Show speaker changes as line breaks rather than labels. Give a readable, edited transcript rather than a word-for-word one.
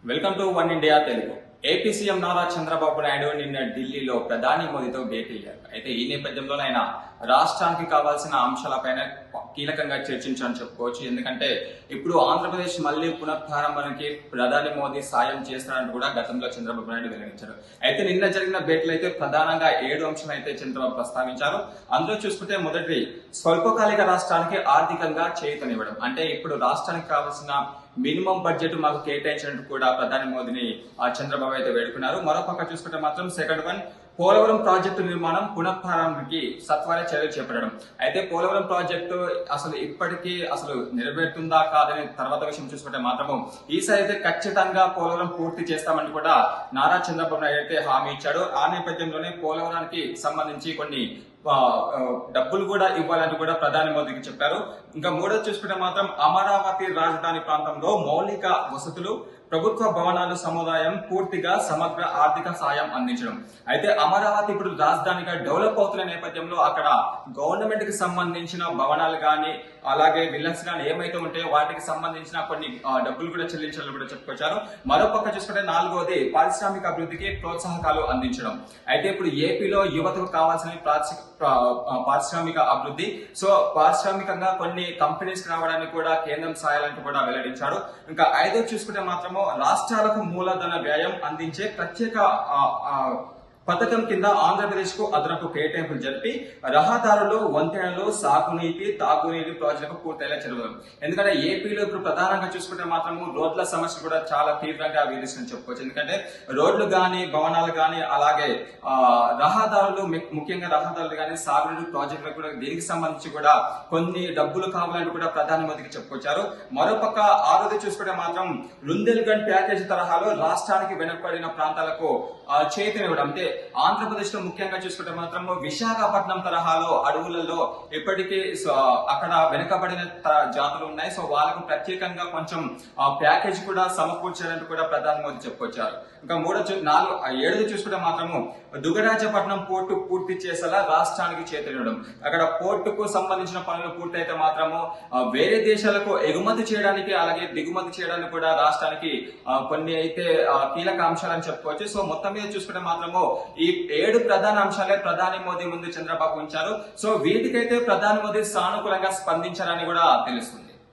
Welcome to one India Telugu. AP CM Nara Chandrababu Naidu నిన్న ఢిల్లీలో ప్రధాని మోదీతో భేటీ అయ్యారు. అయితే ఈ నేపథ్యంలో ఆయన రాష్ట్రానికి కావాల్సిన అంశాలపైన కీలకంగా చర్చించాలని చెప్పుకోవచ్చు. ఎందుకంటే ఇప్పుడు ఆంధ్రప్రదేశ్ మళ్లీ పునఃప్రారంభానికి ప్రధాని మోదీ సాయం చేస్తారని కూడా గతంలో చంద్రబాబు నాయుడు వెల్లడించారు. అయితే నిన్న జరిగిన భేటీలో అయితే ప్రధానంగా 7 అంశాలు అయితే చంద్రబాబు ప్రస్తావించారు. అందులో చూసుకుంటే మొదటి స్వల్పకాలిక రాష్ట్రానికి ఆర్థికంగా చేయూతనివ్వడం. అంటే ఇప్పుడు రాష్ట్రానికి కావాల్సిన మినిమం బడ్జెట్ మాకు కేటాయించినట్టు కూడా ప్రధాని మోదీని చంద్రబాబు అయితే వేడుకున్నారు. మరోపక్క చూసుకుంటే మాత్రం సెకండ్ వన్ పోలవరం ప్రాజెక్టు నిర్మాణం పునఃప్రారంభానికి సత్వర చర్యలు చేపట్టడం. అయితే పోలవరం ప్రాజెక్టు అసలు ఇప్పటికీ నెరవేరుతుందా కాదని తర్వాత విషయం చూసుకుంటే మాత్రము ఈసారి అయితే ఖచ్చితంగా పోలవరం పూర్తి చేస్తామని కూడా నారా చంద్రబాబు నాయుడు అయితే హామీ ఇచ్చాడు. ఆ నేపథ్యంలోనే పోలవరానికి సంబంధించి కొన్ని డబ్బులు కూడా ఇవ్వాలని కూడా ప్రధాని మోదీకి చెప్పారు. ఇంకా మూడోది చూసుకుంటే మాత్రం అమరావతి రాజధాని ప్రాంతంలో మౌలిక వసతులు, ప్రభుత్వ భవనాలు సముదాయం పూర్తిగా సమగ్ర ఆర్థిక సాయం అందించడం. అయితే అమరావతి ఇప్పుడు రాజధానిగా డెవలప్ అవుతున్న నేపథ్యంలో అక్కడ గవర్నమెంట్ కి సంబంధించిన భవనాలు గాని అలాగే విల్లన్స్ గాని ఏమైతే ఉంటాయో వాటికి సంబంధించిన కొన్ని డబ్బులు కూడా చెల్లించాలని కూడా చెప్పుకొచ్చారు. మరోపక్క చూసుకుంటే నాలుగోది పారిశ్రామిక అభివృద్ధికి ప్రోత్సాహకాలు అందించడం. అయితే ఇప్పుడు ఏపీలో యువతకు కావాల్సిన పారిశ్రామిక అభివృద్ధి, సో పారిశ్రామికంగా కొన్ని కంపెనీస్ రావడానికి కూడా కేంద్రం సాయాలని కూడా వెల్లడించారు. ఇంకా ఐదో చూసుకుంటే మాత్రము రాష్ట్రాలకు మూలధన వ్యయం అందించే ప్రత్యేక పథకం కింద ఆంధ్రప్రదేశ్ కు అదనపు కేటాయింపులు జరిపి రహదారులు, వంతెనలు, సాగునీటి, తాగునీటి ప్రాజెక్టులకు పూర్తయ్యేలా చదవడం. ఎందుకంటే ఏపీలో ఇప్పుడు ప్రధానంగా చూసుకుంటే మాత్రము రోడ్ల సమస్య కూడా చాలా తీవ్రంగా వేధిస్తుందని చెప్పుకోవచ్చు. ఎందుకంటే రోడ్లు గాని, భవనాలు గాని, అలాగే రహదారులు, ముఖ్యంగా రహదారులు గాని, సాగునీటి ప్రాజెక్టులకు కూడా దీనికి సంబంధించి కూడా కొన్ని డబ్బులు కావాలని కూడా ప్రధాని మోదీకి చెప్పుకొచ్చారు. మరోపక్క ఆరోగ్య చూసుకుంటే మాత్రం రుందెల్గండ్ ప్యాకేజీ తరహాలో రాష్ట్రానికి వెనుకబడిన ప్రాంతాలకు చేతినివ్వడం. అంటే ఆంధ్రప్రదేశ్ లో ముఖ్యంగా చూసుకుంటే మాత్రం విశాఖపట్నం తరహాలో అడవులలో ఇప్పటికీ అక్కడ వెనుకబడిన జాతులు ఉన్నాయి. సో వాళ్ళకు ప్రత్యేకంగా కొంచెం ప్యాకేజ్ కూడా సమకూర్చాలని కూడా ప్రధాని మోదీ చెప్పుకొచ్చారు. ఇంకా ఏడు చూసుకుంటే మాత్రము దుగరాజపట్నం పోర్టు పూర్తి చేసేలా రాష్ట్రానికి చేతినివ్వడం. అక్కడ పోర్టుకు సంబంధించిన పనులు పూర్తయితే మాత్రము వేరే దేశాలకు ఎగుమతి చేయడానికి అలాగే దిగుమతి చేయడానికి కూడా రాష్ట్రానికి కొన్ని అయితే కీలక అంశాలని చెప్పుకోవచ్చు. సో మొత్తం మీద చూసుకుంటే మాత్రము ఈ 7 ప్రధాన అంశాలే ప్రధాని మోదీ ముందు చంద్రబాబు ఉంచారు. సో వీటికైతే ప్రధాని మోదీ సానుకూలంగా స్పందించారని కూడా తెలుస్తుంది.